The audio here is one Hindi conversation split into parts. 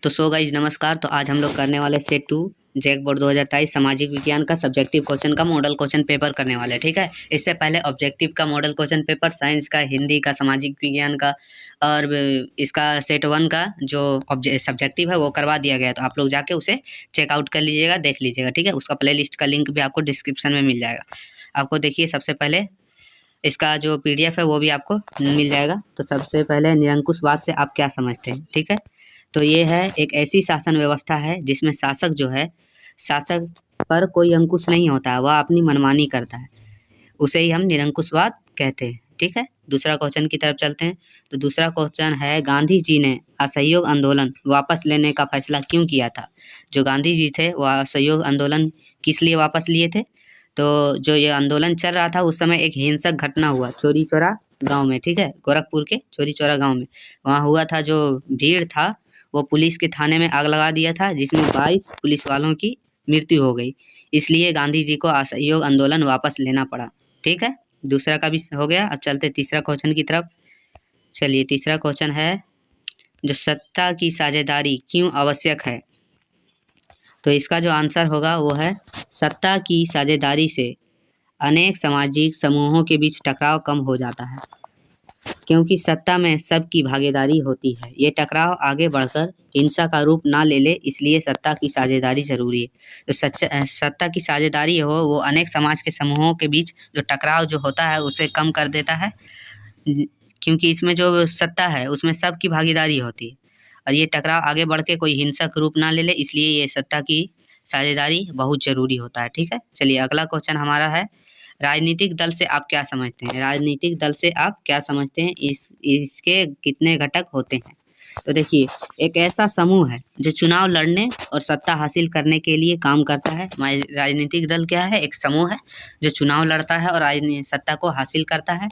तो सो गाइज नमस्कार। तो आज हम लोग करने वाले सेट 2 जैक बोर्ड 2023 सामाजिक विज्ञान का सब्जेक्टिव क्वेश्चन का मॉडल क्वेश्चन पेपर करने वाले। ठीक है, इससे पहले ऑब्जेक्टिव का मॉडल क्वेश्चन पेपर, साइंस का, हिंदी का, सामाजिक विज्ञान का और इसका सेट 1 का जो सब्जेक्टिव है वो करवा दिया गया। तो आप लोग जाके उसे चेकआउट कर लीजिएगा, देख लीजिएगा। ठीक है, उसका प्ले लिस्ट का लिंक भी आपको डिस्क्रिप्शन में मिल जाएगा। आपको देखिए, सबसे पहले इसका जो PDF है वो भी आपको मिल जाएगा। तो सबसे पहले निरंकुशवाद से आप क्या समझते हैं। ठीक है, तो ये है एक ऐसी शासन व्यवस्था है जिसमें शासक जो है, शासक पर कोई अंकुश नहीं होता है, वह अपनी मनमानी करता है, उसे ही हम निरंकुशवाद कहते हैं। ठीक है, दूसरा क्वेश्चन की तरफ चलते हैं। तो दूसरा क्वेश्चन है, गांधी जी ने असहयोग आंदोलन वापस लेने का फैसला क्यों किया था। जो गांधी जी थे वह असहयोग आंदोलन किस लिए वापस लिए थे। तो जो ये आंदोलन चल रहा था उस समय एक हिंसक घटना हुआ चौरी चौरा गाँव में। ठीक है, गोरखपुर के चौरी चौरा गाँव में वहाँ हुआ था। जो भीड़ था वो पुलिस के थाने में आग लगा दिया था, जिसमें 22 पुलिस वालों की मृत्यु हो गई। इसलिए गांधी जी को असहयोग आंदोलन वापस लेना पड़ा। ठीक है, दूसरा का भी हो गया। अब चलते तीसरा क्वेश्चन की तरफ। चलिए, तीसरा क्वेश्चन है, जो सत्ता की साझेदारी क्यों आवश्यक है। तो इसका जो आंसर होगा वो है, सत्ता की साझेदारी से अनेक सामाजिक समूहों के बीच टकराव कम हो जाता है, क्योंकि सत्ता में सबकी भागीदारी होती है। ये टकराव आगे बढ़कर हिंसा का रूप ना ले ले, इसलिए सत्ता की साझेदारी जरूरी है। तो सत्ता की साझेदारी हो वो अनेक समाज के समूहों के बीच जो टकराव जो होता है उसे कम कर देता है, क्योंकि इसमें जो सत्ता है उसमें सबकी भागीदारी होती है और ये टकराव आगे बढ़ के कोई हिंसक रूप ना ले ले, इसलिए ये सत्ता की साझेदारी बहुत ज़रूरी होता है। ठीक है, चलिए अगला क्वेश्चन हमारा है, राजनीतिक दल से आप क्या समझते हैं। राजनीतिक दल से आप क्या समझते हैं, इसके कितने घटक होते हैं। तो देखिए, एक ऐसा समूह है जो चुनाव लड़ने और सत्ता हासिल करने के लिए काम करता है। राजनीतिक दल क्या है, एक समूह है जो चुनाव लड़ता है और सत्ता को हासिल करता है,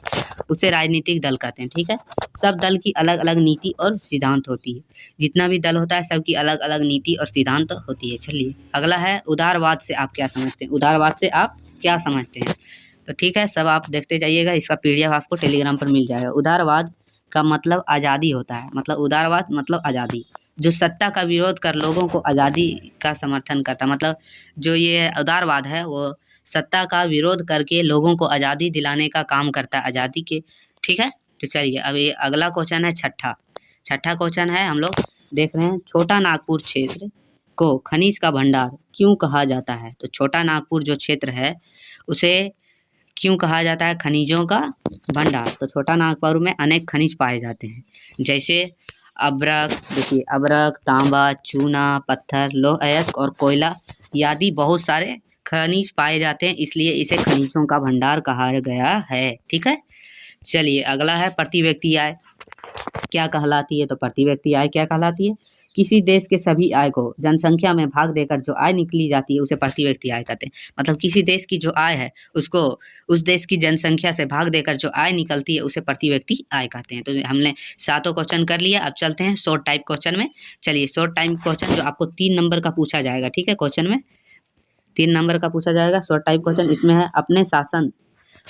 उसे राजनीतिक दल कहते हैं। ठीक है, सब दल की अलग अलग नीति और सिद्धांत होती है। जितना भी दल होता है सबकी अलग अलग नीति और सिद्धांत होती है। चलिए अगला है, उदारवाद से आप क्या समझते हैं। उदारवाद से आप क्या समझते हैं। तो ठीक है, सब आप देखते जाइएगा, इसका PDF आपको टेलीग्राम पर मिल जाएगा। उदारवाद का मतलब आज़ादी होता है, मतलब उदारवाद मतलब आज़ादी, जो सत्ता का विरोध कर लोगों को आज़ादी का समर्थन करता है। मतलब जो ये उदारवाद है वो सत्ता का विरोध करके लोगों को आज़ादी दिलाने का काम करता है, आज़ादी के। ठीक है, तो चलिए अब ये अगला क्वेश्चन है, छठा क्वेश्चन है, हम लोग देख रहे हैं, छोटा नागपुर क्षेत्र को खनिज का भंडार क्यों कहा जाता है। तो छोटा नागपुर जो क्षेत्र है उसे क्यों कहा जाता है, खनिजों का भंडार। तो छोटा नागपुर में अनेक खनिज पाए जाते हैं, जैसे अब्रक, देखिए अब्रक, तांबा, चूना, पत्थर, लौह अयस्क और कोयला आदि बहुत सारे खनिज पाए जाते हैं, इसलिए इसे खनिजों का भंडार कहा गया है। ठीक है, चलिए अगला है, प्रति व्यक्ति आय क्या कहलाती है। तो प्रति व्यक्ति आय क्या कहलाती है, किसी देश के सभी आय को जनसंख्या में भाग देकर जो आय निकली जाती है उसे प्रति व्यक्ति आय कहते हैं। मतलब किसी देश की जो आय है उसको उस देश की जनसंख्या से भाग देकर जो आय निकलती है उसे प्रति व्यक्ति आय कहते हैं। तो हमने 7 क्वेश्चन कर लिया। अब चलते हैं शॉर्ट टाइप क्वेश्चन में। चलिए, शॉर्ट टाइप क्वेश्चन जो आपको 3 नंबर का पूछा जाएगा। ठीक है, क्वेश्चन में 3 नंबर का पूछा जाएगा शॉर्ट टाइप क्वेश्चन। इसमें है, अपने शासन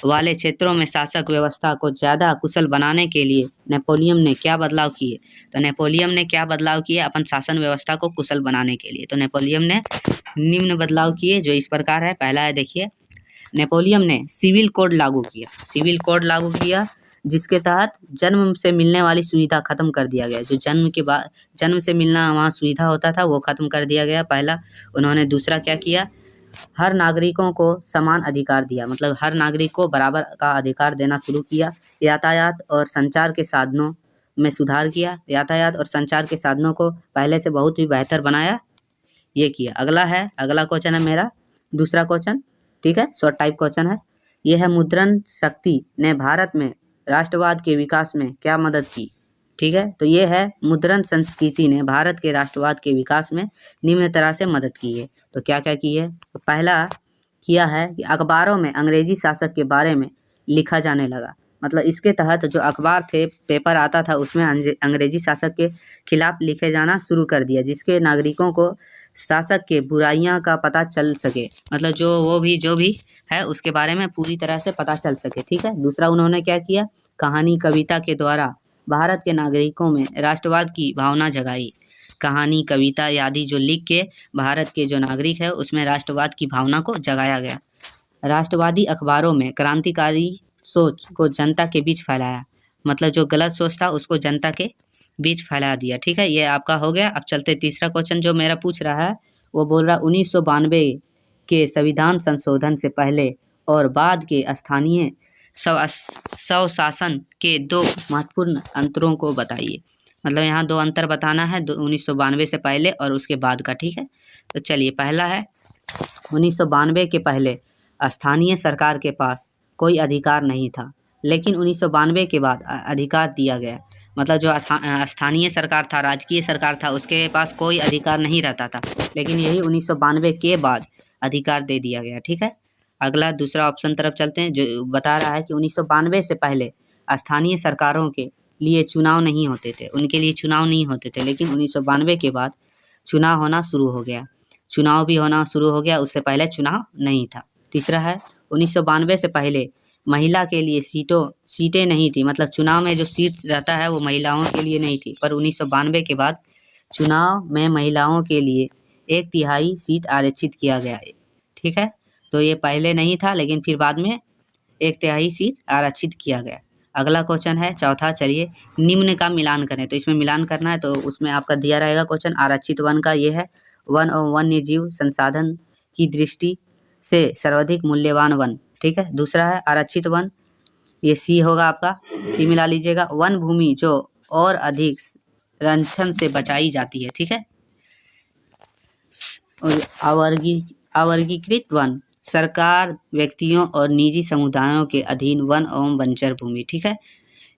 वाले क्षेत्रों में शासक व्यवस्था को ज़्यादा कुशल बनाने के लिए नेपोलियन ने क्या बदलाव किए। तो नेपोलियन ने क्या बदलाव किए अपन शासन व्यवस्था को कुशल बनाने के लिए। तो नेपोलियन ने निम्न बदलाव किए जो इस प्रकार है। पहला है, देखिए नेपोलियन ने सिविल कोड लागू किया। सिविल कोड लागू किया जिसके तहत जन्म से मिलने वाली सुविधा खत्म कर दिया गया। जो जन्म के बाद जन्म से मिलना वहाँ सुविधा होता था वो खत्म कर दिया गया, पहला उन्होंने। दूसरा क्या किया, हर नागरिकों को समान अधिकार दिया, मतलब हर नागरिक को बराबर का अधिकार देना शुरू किया। यातायात और संचार के साधनों में सुधार किया, यातायात और संचार के साधनों को पहले से बहुत ही बेहतर बनाया, ये किया। अगला क्वेश्चन है मेरा, दूसरा क्वेश्चन। ठीक है, शॉर्ट टाइप क्वेश्चन है। यह है, मुद्रण शक्ति ने भारत में राष्ट्रवाद के विकास में क्या मदद की। ठीक है, तो ये है, मुद्रण संस्कृति ने भारत के राष्ट्रवाद के विकास में निम्न तरह से मदद की है। तो क्या क्या की है। तो पहला किया है कि अखबारों में अंग्रेजी शासक के बारे में लिखा जाने लगा। मतलब इसके तहत जो अखबार थे, पेपर आता था, उसमें अंग्रेजी शासक के खिलाफ लिखे जाना शुरू कर दिया, जिसके नागरिकों को शासक के बुराइयां का पता चल सके। मतलब जो भी है उसके बारे में पूरी तरह से पता चल सके। ठीक है, दूसरा उन्होंने क्या किया, कहानी कविता के द्वारा भारत के नागरिकों में राष्ट्रवाद की भावना जगाई। कहानी, कविता आदि जो लिख के भारत के जो नागरिक है उसमें राष्ट्रवाद की भावना को जगाया गया। राष्ट्रवादी अखबारों में क्रांतिकारी सोच को जनता के बीच फैलाया, मतलब जो गलत सोच था उसको जनता के बीच फैला दिया। ठीक है, ये आपका हो गया। अब चलते तीसरा क्वेश्चन जो मेरा पूछ रहा है, वो बोल रहा 1992 के संविधान संशोधन से पहले और बाद के स्थानीय स्वशासन के दो महत्वपूर्ण अंतरों को बताइए। मतलब यहाँ दो अंतर बताना है, 1992 से पहले और उसके बाद का। ठीक है, तो चलिए पहला है 1992 के पहले स्थानीय सरकार के पास कोई अधिकार नहीं था, लेकिन 1992 के बाद अधिकार दिया गया। मतलब जो स्थानीय सरकार था, राजकीय सरकार था, उसके पास कोई अधिकार नहीं रहता था, लेकिन यही 1992 के बाद अधिकार दे दिया गया। ठीक है, अगला दूसरा ऑप्शन तरफ चलते हैं, जो बता रहा है कि 1992 से पहले स्थानीय सरकारों के लिए चुनाव नहीं होते थे, उनके लिए चुनाव नहीं होते थे, लेकिन 1992 के बाद चुनाव होना शुरू हो गया। चुनाव भी होना शुरू हो गया, उससे पहले चुनाव नहीं था। तीसरा है 1992 से पहले महिला के लिए सीटें नहीं थी, मतलब चुनाव में जो सीट रहता है वो महिलाओं के लिए नहीं थी, पर 1992 के बाद चुनाव में महिलाओं के लिए 1/3 सीट आरक्षित किया गया है। ठीक है, तो ये पहले नहीं था, लेकिन फिर बाद में 1/3 सीट आरक्षित किया गया। अगला क्वेश्चन है चौथा, चलिए निम्न का मिलान करें। तो इसमें मिलान करना है, तो उसमें आपका दिया रहेगा क्वेश्चन आरक्षित वन का। ये है वन और वन्य जीव संसाधन की दृष्टि से सर्वाधिक मूल्यवान वन। ठीक है, दूसरा है आरक्षित वन, ये सी होगा आपका, सी मिला लीजिएगा। वन भूमि जो और अधिक संरक्षण से बचाई जाती है। ठीक है, और अवर्गीकृत वन सरकार, व्यक्तियों और निजी समुदायों के अधीन वन एवं बंजर भूमि। ठीक है,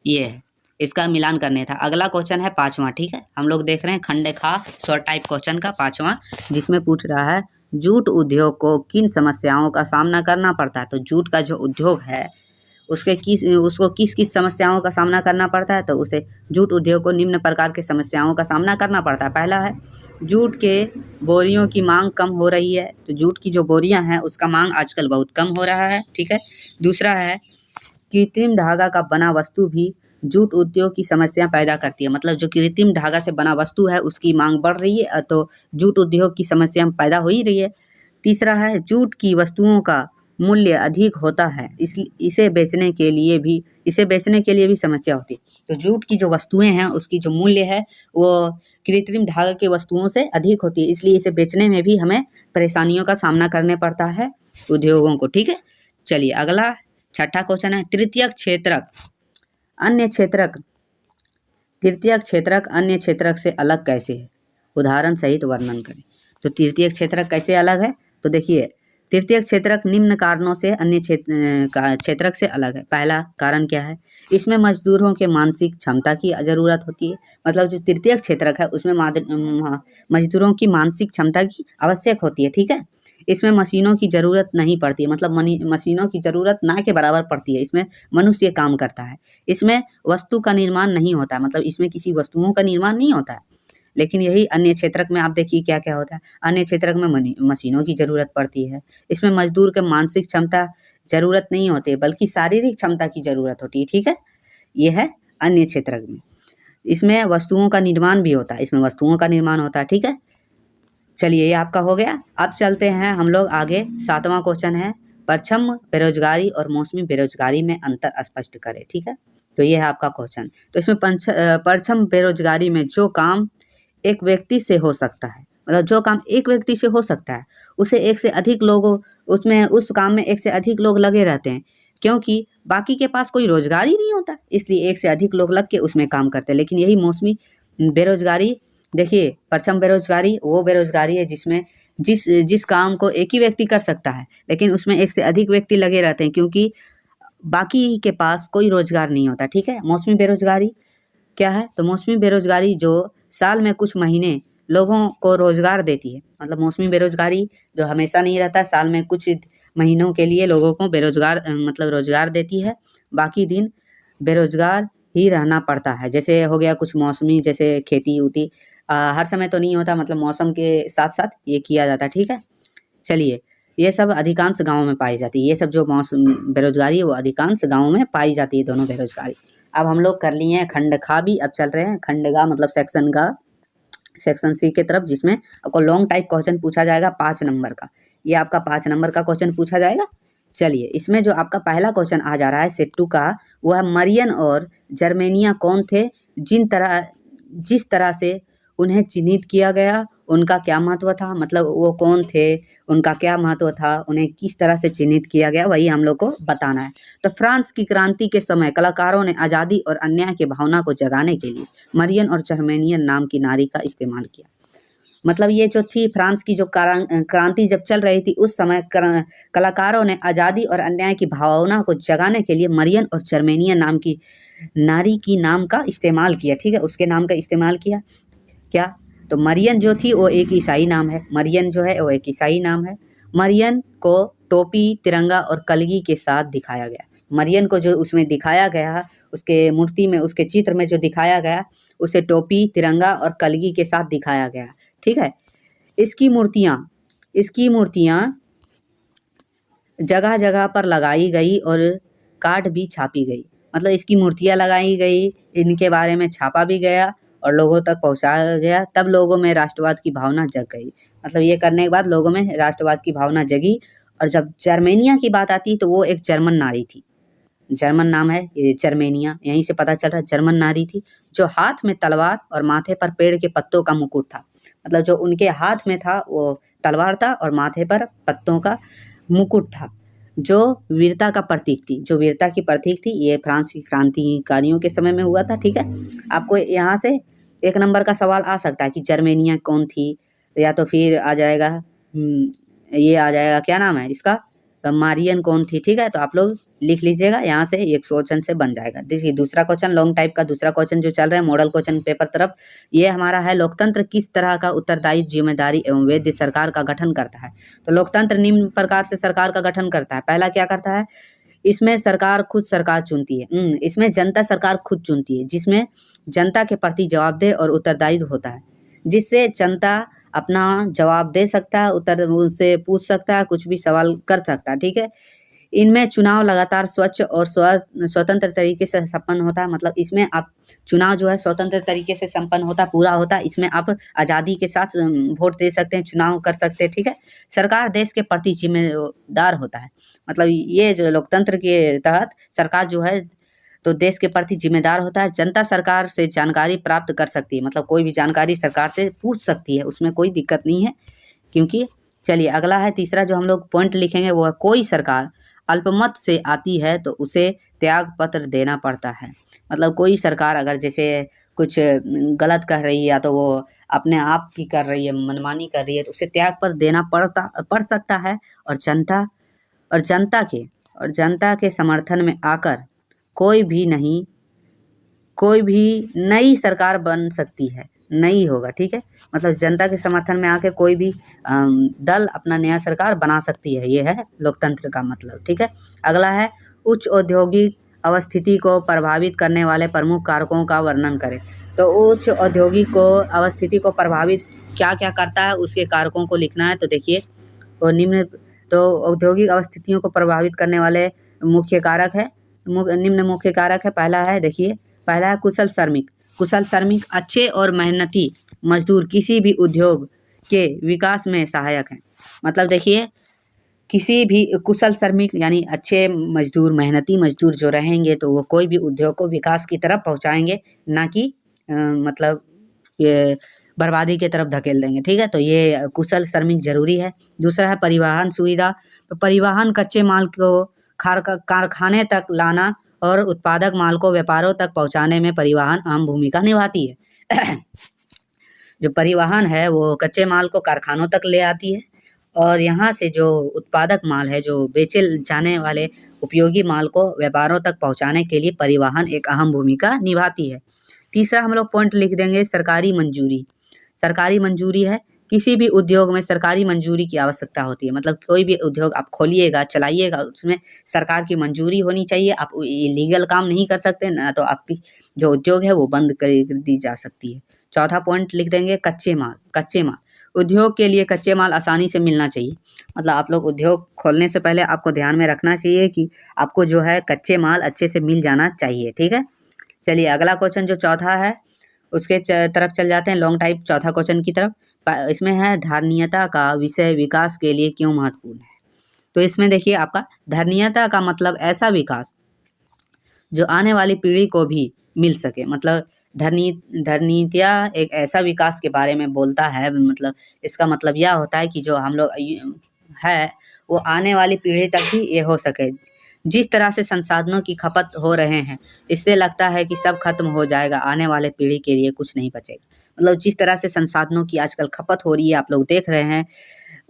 ये है, इसका मिलान करने था। अगला क्वेश्चन है पांचवा। ठीक है, हम लोग देख रहे हैं खंड खा शॉर्ट टाइप क्वेश्चन का पांचवा, जिसमें पूछ रहा है जूट उद्योग को किन समस्याओं का सामना करना पड़ता है। तो जूट का जो उद्योग है उसको किस किस समस्याओं का सामना करना पड़ता है, तो उसे जूट उद्योग को निम्न प्रकार के समस्याओं का सामना करना पड़ता है। पहला है जूट के बोरियों की मांग कम हो रही है, तो जूट की जो बोरियां हैं उसका मांग आजकल बहुत कम हो रहा है। ठीक है, दूसरा है कृत्रिम धागा का बना वस्तु भी जूट उद्योग की समस्या पैदा करती है, मतलब जो कृत्रिम धागा से बना वस्तु है उसकी मांग बढ़ रही है, तो जूट उद्योग की समस्या पैदा हो ही रही है। तीसरा है जूट की वस्तुओं का मूल्य अधिक होता है, इसे बेचने के लिए भी समस्या होती है। तो जूट की जो वस्तुएं हैं उसकी जो मूल्य है वो कृत्रिम धागा की वस्तुओं से अधिक होती है, इसलिए इसे बेचने में भी हमें परेशानियों का सामना करने पड़ता है उद्योगों को। ठीक है, चलिए अगला छठा क्वेश्चन है तृतीयक क्षेत्रक अन्य क्षेत्रक से अलग कैसे है, उदाहरण सहित वर्णन करें। तो तृतीयक क्षेत्रक कैसे अलग है, तो देखिए तृतीयक क्षेत्रक निम्न कारणों से अन्य क्षेत्रक से अलग है। पहला कारण क्या है, इसमें मजदूरों के मानसिक क्षमता की ज़रूरत होती है, मतलब जो तृतीयक क्षेत्रक है उसमें मजदूरों की मानसिक क्षमता की आवश्यक होती है। ठीक है, इसमें मशीनों की ज़रूरत नहीं पड़ती है, मतलब मशीनों की ज़रूरत ना के बराबर पड़ती है, इसमें मनुष्य काम करता है। इसमें वस्तु का निर्माण नहीं होता है, मतलब इसमें किसी वस्तुओं का निर्माण नहीं होता है। लेकिन यही अन्य क्षेत्रक में आप देखिए क्या क्या होता है, अन्य क्षेत्रक में मशीनों की ज़रूरत पड़ती है, इसमें मजदूर के मानसिक क्षमता ज़रूरत नहीं होती है, बल्कि शारीरिक क्षमता की ज़रूरत होती है। ठीक है, ये है अन्य क्षेत्रक में। इसमें वस्तुओं का निर्माण भी होता है, इसमें वस्तुओं का निर्माण होता है। ठीक है, चलिए ये आपका हो गया। अब चलते हैं हम लोग आगे, सातवां क्वेश्चन है परछम बेरोजगारी और मौसमी बेरोजगारी में अंतर स्पष्ट करें। ठीक है, तो ये है आपका क्वेश्चन। तो इसमें परछम बेरोजगारी में जो काम एक व्यक्ति से हो सकता है, मतलब जो काम एक व्यक्ति से हो सकता है उसे एक से अधिक लोगों उस काम में एक से अधिक लोग लगे रहते हैं, क्योंकि बाकी के पास कोई रोजगार ही नहीं होता, इसलिए एक से अधिक लोग लग के उसमें काम करते हैं। लेकिन यही मौसमी बेरोजगारी, देखिए परछम बेरोजगारी वो बेरोजगारी है जिसमें जिस काम को एक ही व्यक्ति कर सकता है, लेकिन उसमें एक से अधिक व्यक्ति लगे रहते हैं, क्योंकि बाकी के पास कोई रोजगार नहीं होता। ठीक है, मौसमी बेरोजगारी क्या है, तो मौसमी बेरोजगारी जो साल में कुछ महीने लोगों को रोजगार देती है, मतलब मौसमी बेरोजगारी जो हमेशा नहीं रहता, साल में कुछ महीनों के लिए लोगों को मतलब रोजगार देती है, बाकी दिन बेरोजगार ही रहना पड़ता है। जैसे हो गया कुछ मौसमी, जैसे खेती उती हर समय तो नहीं होता, मतलब मौसम के साथ साथ ये किया जाता है। ठीक है, चलिए ये सब अधिकांश गाँव में पाई जाती है, ये सब जो मौसम बेरोजगारी है वो अधिकांश गाँव में पाई जाती है, दोनों बेरोजगारी। अब हम लोग कर लिए हैं खंड खा भी, अब चल रहे हैं खंड गा, मतलब सेक्शन का सेक्शन सी के तरफ, जिसमें आपको लॉन्ग टाइप क्वेश्चन पूछा जाएगा 5 नंबर का। ये आपका 5 नंबर का क्वेश्चन पूछा जाएगा। चलिए, इसमें जो आपका पहला क्वेश्चन आ जा रहा है सेट 2 का, वह मरियन और जर्मेनिया कौन थे, जिस तरह से उन्हें चिन्हित किया गया, उनका क्या महत्व था। मतलब वो कौन थे, उनका क्या महत्व था, उन्हें किस तरह से चिन्हित किया गया, वही हम लोग को बताना है। तो फ्रांस की क्रांति के समय कलाकारों ने आज़ादी और अन्याय की भावना को जगाने के लिए मरियन और जर्मेनियन नाम की नारी का इस्तेमाल किया। मतलब ये जो थी फ्रांस की जो क्रांति जब चल रही थी, उस समय कलाकारों ने आज़ादी और अन्याय की भावना को जगाने के लिए मरियन और जर्मेनियन नाम की नारी की नाम का इस्तेमाल किया। ठीक है, उसके नाम का इस्तेमाल किया। क्या, तो मरियन जो थी वो एक ईसाई नाम है। मरियन जो है वो एक ईसाई नाम है। मरियन को टोपी, तिरंगा और कलगी के साथ दिखाया गया। मरियन को जो उसमें दिखाया गया, उसके मूर्ति में, उसके चित्र में जो दिखाया गया, उसे टोपी, तिरंगा और कलगी के साथ दिखाया गया। ठीक है, इसकी मूर्तियाँ जगह जगह पर लगाई गई और कार्ड भी छापी गई। मतलब इसकी मूर्तियाँ लगाई गई, इनके बारे में छापा भी गया और लोगों तक पहुंचाया गया। तब लोगों में राष्ट्रवाद की भावना जग गई। मतलब ये करने के बाद लोगों में राष्ट्रवाद की भावना जगी। और जब जर्मेनिया की बात आती तो वो एक जर्मन नारी थी। जर्मन नाम है ये जर्मेनिया, यहीं से पता चल रहा है जर्मन नारी थी, जो हाथ में तलवार और माथे पर पेड़ के पत्तों का मुकुट था। मतलब जो उनके हाथ में था वो तलवार था और माथे पर पत्तों का मुकुट था, जो वीरता का प्रतीक थी, जो वीरता की प्रतीक थी। ये फ्रांस की क्रांतिकारियों के समय में हुआ था। ठीक है, आपको यहाँ से 1 नंबर का सवाल आ सकता है कि जर्मेनिया कौन थी, या तो फिर आ जाएगा ये आ जाएगा, क्या नाम है इसका, मारियन कौन थी। ठीक है, तो आप लोग लिख लीजिएगा, यहाँ से एक क्वेश्चन से बन जाएगा। देखिए दूसरा क्वेश्चन, लॉन्ग टाइप का दूसरा क्वेश्चन जो चल रहा है मॉडल क्वेश्चन पेपर तरफ, ये हमारा है, लोकतंत्र किस तरह का उत्तरदायी, जिम्मेदारी एवं वैध सरकार का गठन करता है। तो लोकतंत्र निम्न प्रकार से सरकार का गठन करता है। पहला क्या करता है, इसमें सरकार खुद सरकार चुनती है। इसमें जनता सरकार खुद चुनती है, जिसमें जनता के प्रति जवाबदेह और उत्तरदायी होता है, जिससे जनता अपना जवाब दे सकता है, उत्तर उनसे पूछ सकता है, कुछ भी सवाल कर सकता है। ठीक है, इनमें चुनाव लगातार स्वच्छ और स्वतंत्र तरीके से संपन्न होता है। मतलब इसमें आप चुनाव जो है स्वतंत्र तरीके से संपन्न होता, पूरा होता है। इसमें आप आज़ादी के साथ वोट दे सकते हैं, चुनाव कर सकते हैं। ठीक है, सरकार देश के प्रति जिम्मेदार होता है। मतलब ये जो लोकतंत्र के तहत सरकार जो है तो देश के प्रति जिम्मेदार होता है। जनता सरकार से जानकारी प्राप्त कर सकती है। मतलब कोई भी जानकारी सरकार से पूछ सकती है, उसमें कोई दिक्कत नहीं है। क्योंकि चलिए अगला है तीसरा जो हम लोग पॉइंट लिखेंगे, वो है कोई सरकार अल्पमत से आती है तो उसे त्याग पत्र देना पड़ता है। मतलब कोई सरकार अगर जैसे कुछ गलत कर रही है या तो वो अपने आप की कर रही है, मनमानी कर रही है, तो उसे त्याग पत्र देना पड़ सकता है। और जनता के समर्थन में आकर कोई भी नई सरकार बन सकती है, नई होगा। ठीक है, मतलब जनता के समर्थन में आके कोई भी दल अपना नया सरकार बना सकती है, ये है लोकतंत्र का मतलब। ठीक है, अगला है उच्च औद्योगिक अवस्थिति को प्रभावित करने वाले प्रमुख कारकों का वर्णन करें। तो उच्च औद्योगिक अवस्थिति को प्रभावित क्या क्या करता है, उसके कारकों को लिखना है। तो देखिए, तो औद्योगिक अवस्थितियों को प्रभावित करने वाले मुख्य कारक है, निम्न मुख्य कारक है। पहला है, देखिए पहला है कुशल श्रमिक अच्छे और मेहनती मजदूर किसी भी उद्योग के विकास में सहायक हैं। मतलब देखिए, किसी भी कुशल श्रमिक यानी अच्छे मजदूर, मेहनती मजदूर जो रहेंगे तो वो कोई भी उद्योग को विकास की तरफ पहुंचाएंगे, ना कि मतलब ये बर्बादी की तरफ धकेल देंगे। ठीक है, तो ये कुशल श्रमिक जरूरी है। दूसरा है परिवहन सुविधा। तो परिवहन कच्चे माल को कारखाने तक लाना और उत्पादक माल को व्यापारों तक पहुंचाने में परिवहन अहम भूमिका निभाती है। जो परिवहन है वो कच्चे माल को कारखानों तक ले आती है, और यहाँ से जो उत्पादक माल है, जो बेचे जाने वाले उपयोगी माल को व्यापारों तक पहुँचाने के लिए परिवहन एक अहम भूमिका निभाती है। तीसरा हम लोग पॉइंट लिख देंगे सरकारी मंजूरी है। किसी भी उद्योग में सरकारी मंजूरी की आवश्यकता होती है। मतलब कोई भी उद्योग आप खोलिएगा, चलाइएगा, उसमें सरकार की मंजूरी होनी चाहिए। आप इलीगल काम नहीं कर सकते, ना तो आपकी जो उद्योग है वो बंद कर दी जा सकती है। चौथा पॉइंट लिख देंगे कच्चे माल। उद्योग के लिए कच्चे माल आसानी से मिलना चाहिए। मतलब आप लोग उद्योग खोलने से पहले आपको ध्यान में रखना चाहिए कि आपको जो है कच्चे माल अच्छे से मिल जाना चाहिए। ठीक है, चलिए अगला क्वेश्चन जो चौथा है, उसके तरफ चल जाते हैं लॉन्ग टाइप चौथा क्वेश्चन की तरफ। इसमें है धारणीयता का विषय विकास के लिए क्यों महत्वपूर्ण है। तो इसमें देखिए आपका धारणीयता का मतलब ऐसा विकास जो आने वाली पीढ़ी को भी मिल सके। मतलब धारणीयता एक ऐसा विकास के बारे में बोलता है, मतलब इसका मतलब यह होता है कि जो हम लोग है वो आने वाली पीढ़ी तक भी ये हो सके। जिस तरह से संसाधनों की खपत हो रहे हैं इससे लगता है कि सब खत्म हो जाएगा, आने वाले पीढ़ी के लिए कुछ नहीं बचेगा। मतलब जिस तरह से संसाधनों की आजकल खपत हो रही है आप लोग देख रहे हैं,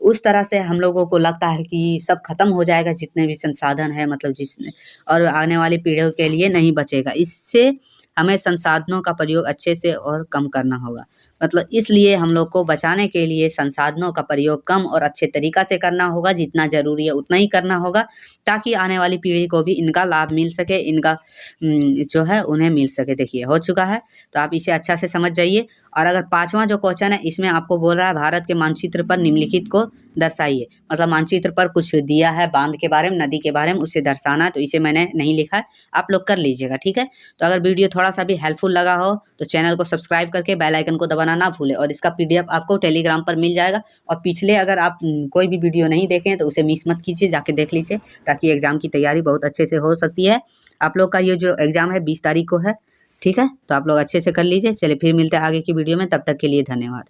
उस तरह से हम लोगों को लगता है कि सब खत्म हो जाएगा जितने भी संसाधन है, मतलब जिसने और आने वाली पीढ़ियों के लिए नहीं बचेगा। इससे हमें संसाधनों का प्रयोग अच्छे से और कम करना होगा। मतलब इसलिए हम लोग को बचाने के लिए संसाधनों का प्रयोग कम और अच्छे तरीक़ा से करना होगा, जितना ज़रूरी है उतना ही करना होगा, ताकि आने वाली पीढ़ी को भी इनका लाभ मिल सके, इनका जो है उन्हें मिल सके। देखिए हो चुका है, तो आप इसे अच्छा से समझ जाइए। और अगर 5वां जो क्वेश्चन है इसमें आपको बोल रहा है भारत के मानचित्र पर निम्नलिखित को दर्शाइए। मतलब मानचित्र पर कुछ दिया है बांध के बारे में, नदी के बारे में, उसे दर्शाना है। तो इसे मैंने नहीं लिखा है, आप लोग कर लीजिएगा, ठीक है। तो अगर वीडियो थोड़ा सा भी हेल्पफुल लगा हो तो चैनल को सब्सक्राइब करके बेल आइकन को दबाना ना भूलें। और इसका PDF आपको टेलीग्राम पर मिल जाएगा। और पिछले अगर आप कोई भी वीडियो नहीं देखें तो उसे मिस मत कीजिए, जाके देख लीजिए, ताकि एग्ज़ाम की तैयारी बहुत अच्छे से हो सकती है। आप लोग का ये जो एग्ज़ाम है 20 तारीख को है, ठीक है। तो आप लोग अच्छे से कर लीजिए। चलिए फिर मिलते हैं आगे की वीडियो में, तब तक के लिए धन्यवाद।